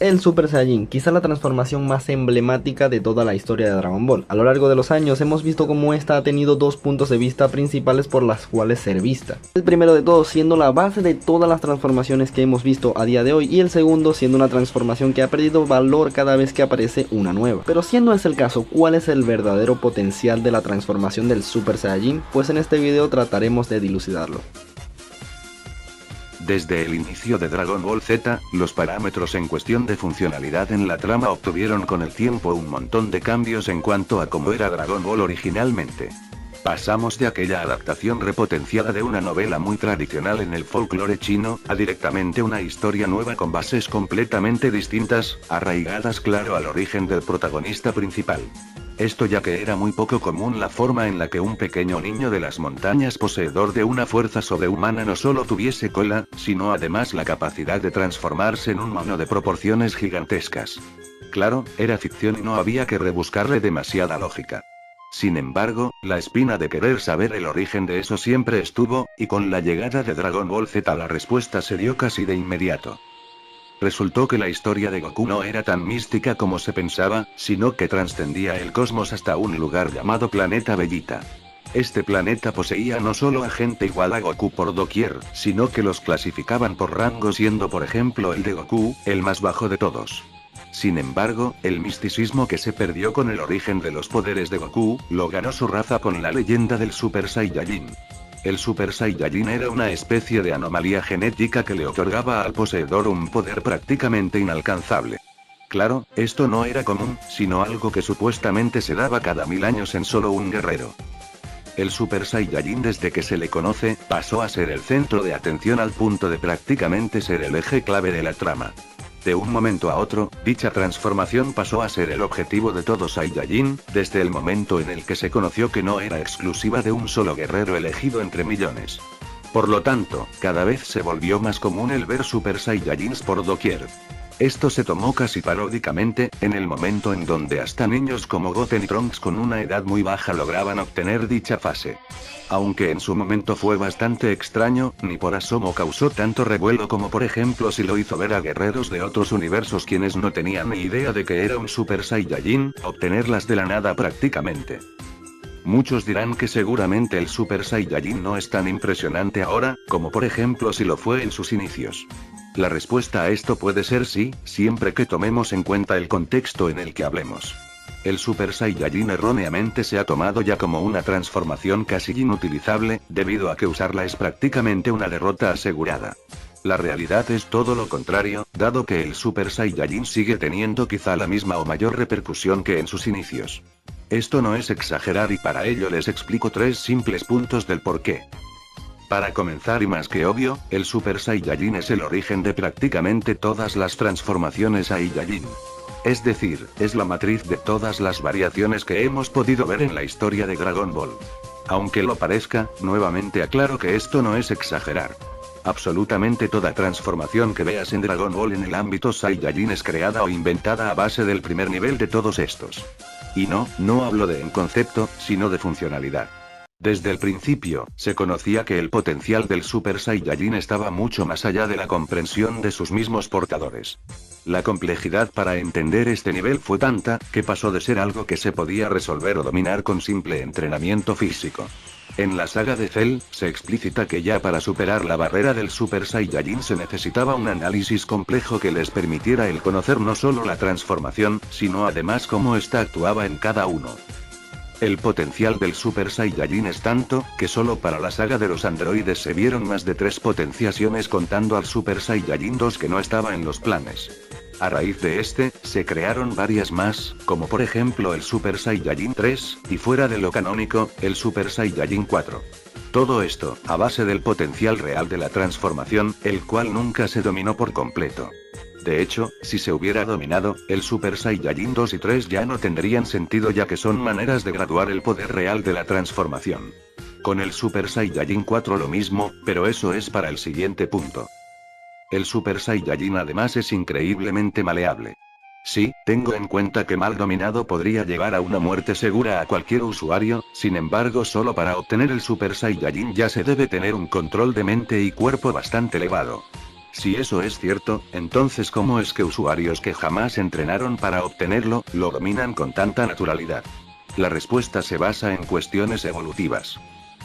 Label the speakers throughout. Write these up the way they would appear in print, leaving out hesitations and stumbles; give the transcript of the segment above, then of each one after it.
Speaker 1: El Super Saiyajin, quizá la transformación más emblemática de toda la historia de Dragon Ball. A lo largo de los años hemos visto cómo esta ha tenido dos puntos de vista principales por las cuales ser vista. El primero de todos siendo la base de todas las transformaciones que hemos visto a día de hoy, y el segundo siendo una transformación que ha perdido valor cada vez que aparece una nueva. Pero siendo ese el caso, ¿cuál es el verdadero potencial de la transformación del Super Saiyajin? Pues en este video trataremos de dilucidarlo.
Speaker 2: Desde el inicio de Dragon Ball Z, los parámetros en cuestión de funcionalidad en la trama obtuvieron con el tiempo un montón de cambios en cuanto a cómo era Dragon Ball originalmente. Pasamos de aquella adaptación repotenciada de una novela muy tradicional en el folclore chino, a directamente una historia nueva con bases completamente distintas, arraigadas claro al origen del protagonista principal. Esto ya que era muy poco común la forma en la que un pequeño niño de las montañas poseedor de una fuerza sobrehumana no solo tuviese cola, sino además la capacidad de transformarse en un mono de proporciones gigantescas. Claro, era ficción y no había que rebuscarle demasiada lógica. Sin embargo, la espina de querer saber el origen de eso siempre estuvo, y con la llegada de Dragon Ball Z la respuesta se dio casi de inmediato. Resultó que la historia de Goku no era tan mística como se pensaba, sino que trascendía el cosmos hasta un lugar llamado Planeta Bellita. Este planeta poseía no solo a gente igual a Goku por doquier, sino que los clasificaban por rango siendo por ejemplo el de Goku, el más bajo de todos. Sin embargo, el misticismo que se perdió con el origen de los poderes de Goku, lo ganó su raza con la leyenda del Super Saiyajin. El Super Saiyajin era una especie de anomalía genética que le otorgaba al poseedor un poder prácticamente inalcanzable. Claro, esto no era común, sino algo que supuestamente se daba cada 1000 años en solo un guerrero. El Super Saiyajin desde que se le conoce, pasó a ser el centro de atención al punto de prácticamente ser el eje clave de la trama. De un momento a otro, dicha transformación pasó a ser el objetivo de todo Saiyajin, desde el momento en el que se conoció que no era exclusiva de un solo guerrero elegido entre millones. Por lo tanto, cada vez se volvió más común el ver Super Saiyajins por doquier. Esto se tomó casi paródicamente, en el momento en donde hasta niños como Goten y Trunks con una edad muy baja lograban obtener dicha fase. Aunque en su momento fue bastante extraño, ni por asomo causó tanto revuelo como por ejemplo si lo hizo ver a guerreros de otros universos quienes no tenían ni idea de que era un Super Saiyajin, obtenerlas de la nada prácticamente. Muchos dirán que seguramente el Super Saiyajin no es tan impresionante ahora, como por ejemplo si lo fue en sus inicios. La respuesta a esto puede ser sí, siempre que tomemos en cuenta el contexto en el que hablemos. El Super Saiyajin erróneamente se ha tomado ya como una transformación casi inutilizable, debido a que usarla es prácticamente una derrota asegurada. La realidad es todo lo contrario, dado que el Super Saiyajin sigue teniendo quizá la misma o mayor repercusión que en sus inicios. Esto no es exagerar y para ello les explico 3 simples puntos del porqué. Para comenzar y más que obvio, el Super Saiyajin es el origen de prácticamente todas las transformaciones Saiyajin. Es decir, es la matriz de todas las variaciones que hemos podido ver en la historia de Dragon Ball. Aunque lo parezca, nuevamente aclaro que esto no es exagerar. Absolutamente toda transformación que veas en Dragon Ball en el ámbito Saiyajin es creada o inventada a base del primer nivel de todos estos. Y no hablo de en concepto, sino de funcionalidad. Desde el principio, se conocía que el potencial del Super Saiyajin estaba mucho más allá de la comprensión de sus mismos portadores. La complejidad para entender este nivel fue tanta, que pasó de ser algo que se podía resolver o dominar con simple entrenamiento físico. En la saga de Cell, se explicita que ya para superar la barrera del Super Saiyajin se necesitaba un análisis complejo que les permitiera el conocer no solo la transformación, sino además cómo ésta actuaba en cada uno. El potencial del Super Saiyajin es tanto, que solo para la saga de los androides se vieron más de 3 potenciaciones contando al Super Saiyajin 2 que no estaba en los planes. A raíz de este, se crearon varias más, como por ejemplo el Super Saiyajin 3, y fuera de lo canónico, el Super Saiyajin 4. Todo esto, a base del potencial real de la transformación, el cual nunca se dominó por completo. De hecho, si se hubiera dominado, el Super Saiyajin 2 y 3 ya no tendrían sentido ya que son maneras de graduar el poder real de la transformación. Con el Super Saiyajin 4 lo mismo, pero eso es para el siguiente punto. El Super Saiyajin además es increíblemente maleable. Sí, tengo en cuenta que mal dominado podría llevar a una muerte segura a cualquier usuario, sin embargo solo para obtener el Super Saiyajin ya se debe tener un control de mente y cuerpo bastante elevado. Si eso es cierto, entonces ¿cómo es que usuarios que jamás entrenaron para obtenerlo, lo dominan con tanta naturalidad? La respuesta se basa en cuestiones evolutivas.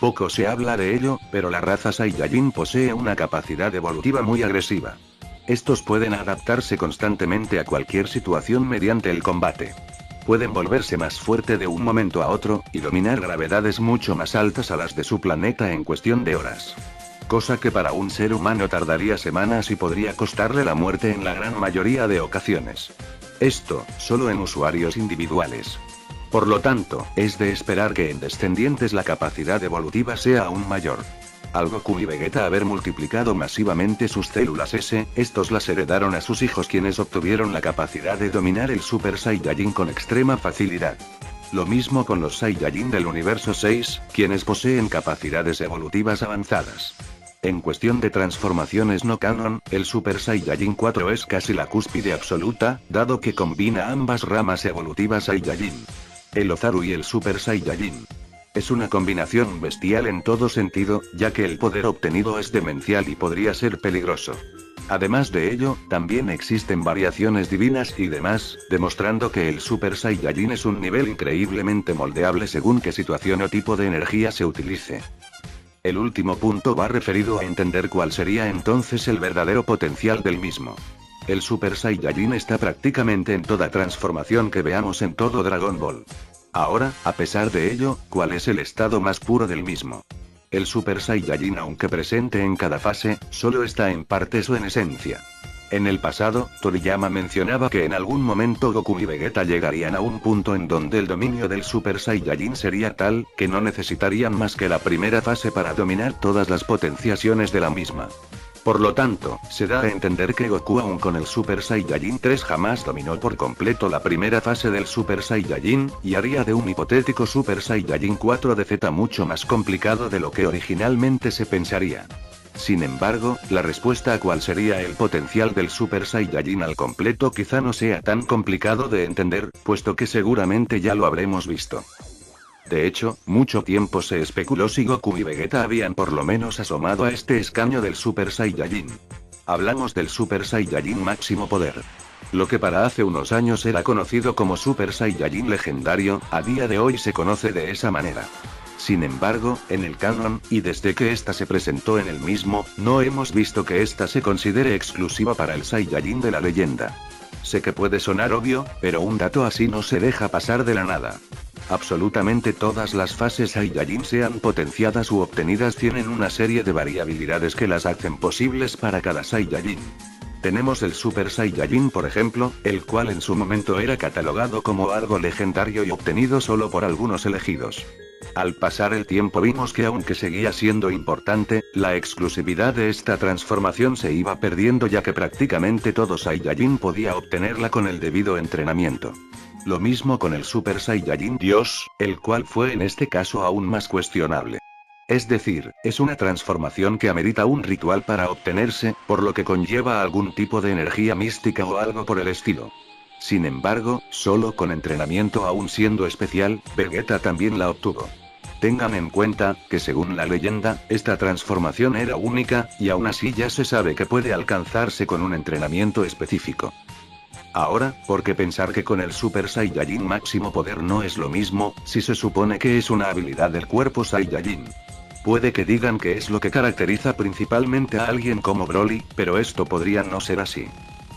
Speaker 2: Poco se habla de ello, pero la raza Saiyajin posee una capacidad evolutiva muy agresiva. Estos pueden adaptarse constantemente a cualquier situación mediante el combate. Pueden volverse más fuerte de un momento a otro, y dominar gravedades mucho más altas a las de su planeta en cuestión de horas. Cosa que para un ser humano tardaría semanas y podría costarle la muerte en la gran mayoría de ocasiones. Esto, solo en usuarios individuales. Por lo tanto, es de esperar que en descendientes la capacidad evolutiva sea aún mayor. Al Goku y Vegeta haber multiplicado masivamente sus células S, estos las heredaron a sus hijos quienes obtuvieron la capacidad de dominar el Super Saiyajin con extrema facilidad. Lo mismo con los Saiyajin del universo 6, quienes poseen capacidades evolutivas avanzadas. En cuestión de transformaciones no canon, el Super Saiyajin 4 es casi la cúspide absoluta, dado que combina ambas ramas evolutivas Saiyajin. El Ozaru y el Super Saiyajin. Es una combinación bestial en todo sentido, ya que el poder obtenido es demencial y podría ser peligroso. Además de ello, también existen variaciones divinas y demás, demostrando que el Super Saiyajin es un nivel increíblemente moldeable según qué situación o tipo de energía se utilice. El último punto va referido a entender cuál sería entonces el verdadero potencial del mismo. El Super Saiyajin está prácticamente en toda transformación que veamos en todo Dragon Ball. Ahora, a pesar de ello, ¿cuál es el estado más puro del mismo? El Super Saiyajin, aunque presente en cada fase, solo está en partes o en esencia. En el pasado, Toriyama mencionaba que en algún momento Goku y Vegeta llegarían a un punto en donde el dominio del Super Saiyajin sería tal, que no necesitarían más que la primera fase para dominar todas las potenciaciones de la misma. Por lo tanto, se da a entender que Goku aún con el Super Saiyajin 3 jamás dominó por completo la primera fase del Super Saiyajin, y haría de un hipotético Super Saiyajin 4 de Z mucho más complicado de lo que originalmente se pensaría. Sin embargo, la respuesta a cuál sería el potencial del Super Saiyajin al completo quizá no sea tan complicado de entender, puesto que seguramente ya lo habremos visto. De hecho, mucho tiempo se especuló si Goku y Vegeta habían por lo menos asomado a este escaño del Super Saiyajin. Hablamos del Super Saiyajin máximo poder. Lo que para hace unos años era conocido como Super Saiyajin legendario, a día de hoy se conoce de esa manera. Sin embargo, en el canon, y desde que esta se presentó en el mismo, no hemos visto que esta se considere exclusiva para el Saiyajin de la leyenda. Sé que puede sonar obvio, pero un dato así no se deja pasar de la nada. Absolutamente todas las fases Saiyajin sean potenciadas u obtenidas tienen una serie de variabilidades que las hacen posibles para cada Saiyajin. Tenemos el Super Saiyajin por ejemplo, el cual en su momento era catalogado como algo legendario y obtenido solo por algunos elegidos. Al pasar el tiempo vimos que aunque seguía siendo importante, la exclusividad de esta transformación se iba perdiendo ya que prácticamente todo Saiyajin podía obtenerla con el debido entrenamiento. Lo mismo con el Super Saiyajin Dios, el cual fue en este caso aún más cuestionable. Es decir, es una transformación que amerita un ritual para obtenerse, por lo que conlleva algún tipo de energía mística o algo por el estilo. Sin embargo, solo con entrenamiento aún siendo especial, Vegeta también la obtuvo. Tengan en cuenta, que según la leyenda, esta transformación era única, y aún así ya se sabe que puede alcanzarse con un entrenamiento específico. Ahora, ¿por qué pensar que con el Super Saiyajin máximo poder no es lo mismo, si se supone que es una habilidad del cuerpo Saiyajin? Puede que digan que es lo que caracteriza principalmente a alguien como Broly, pero esto podría no ser así.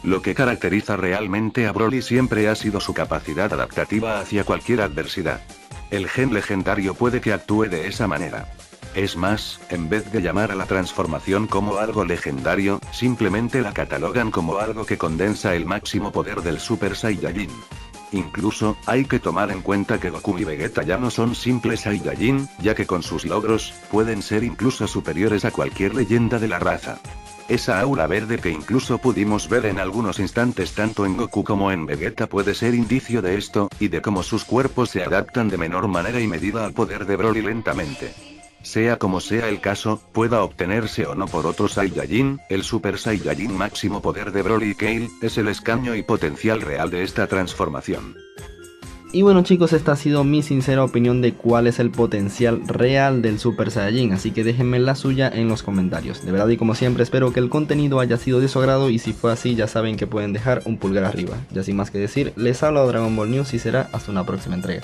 Speaker 2: Lo que caracteriza realmente a Broly siempre ha sido su capacidad adaptativa hacia cualquier adversidad. El gen legendario puede que actúe de esa manera. Es más, en vez de llamar a la transformación como algo legendario, simplemente la catalogan como algo que condensa el máximo poder del Super Saiyajin. Incluso, hay que tomar en cuenta que Goku y Vegeta ya no son simples Saiyajin, ya que con sus logros, pueden ser incluso superiores a cualquier leyenda de la raza. Esa aura verde que incluso pudimos ver en algunos instantes tanto en Goku como en Vegeta puede ser indicio de esto, y de cómo sus cuerpos se adaptan de menor manera y medida al poder de Broly lentamente. Sea como sea el caso, pueda obtenerse o no por otro Saiyajin, el Super Saiyajin máximo poder de Broly y Kale, es el escaño y potencial real de esta transformación.
Speaker 1: Y bueno chicos, esta ha sido mi sincera opinión de cuál es el potencial real del Super Saiyajin, así que déjenme la suya en los comentarios. De verdad y como siempre espero que el contenido haya sido de su agrado y si fue así ya saben que pueden dejar un pulgar arriba. Ya sin más que decir, les hablo de Dragon Ball News y será hasta una próxima entrega.